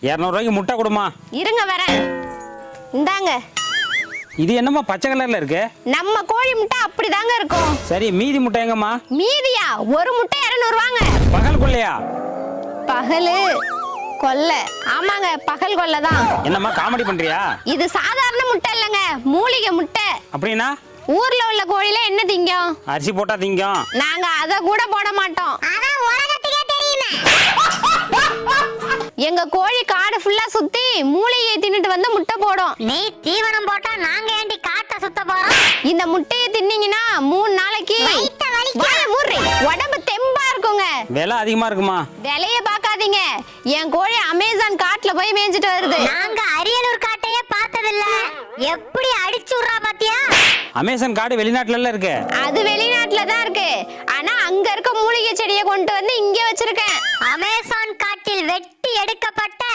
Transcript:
200 ரூபாய்க்கு முட்டை கொடுமா. இருங்க வரேன். இந்தாங்க. இது என்னம்மா பச்சை கலர்ல இருக்கு? நம்ம கோழி முட்டை அப்படிதாங்க இருக்கும். சரி, மீதி முட்டை எங்கம்மா? மீதியா? ஒரு முட்டை 200 ரூபாங்க. பகல் கொள்ளையா? பகலு கொல்லை. ஆமாங்க, பகல் கொல்லை தான். என்னம்மா காமெடி பண்றியா? இது சாதாரண முட்டை இல்லைங்க, மூலிகை முட்டை. அப்படின்னா ஊர்ல உள்ள கோழில என்ன திங்கும்? அரிசி போட்டா திங்கும். நாங்க அத கூட போட மாட்டோம். எங்க கோழி காடு ஃபுல்லா சுத்தி மூலிகையை தின்னுட்டு வந்து முட்டை போடும். நீ தீவனம் போட்டா நாங்க ஏண்டி காட்ட சுத்த போறோம்? இந்த முட்டையை தின்னீங்கன்னா 3 நாளைக்கு வாயை மூடுறி, உடம்பு தெம்பா இருக்குங்க. விலை அதிகமா இருக்குமா? விலைய பாக்காதீங்க, என் கோழி அமேசான் காட்டுல போய் மேய்ஞ்சிட்டு வருது. நாங்க அரியலூர் காட்டையே பார்த்ததில்ல. எப்படி அடிச்சு விடுறா பாத்தியா? அமேசான் காடு வெளிநாட்டுல இருக்கு. அது வெளிநாட்டுல தான் இருக்கு. ஆனா அங்க இருக்க மூலிகை செடியை கொண்டு வந்து இங்க வச்சிருக்கேன். அமேசான் காட்டில் வெட்டி எடுக்கப்பட்ட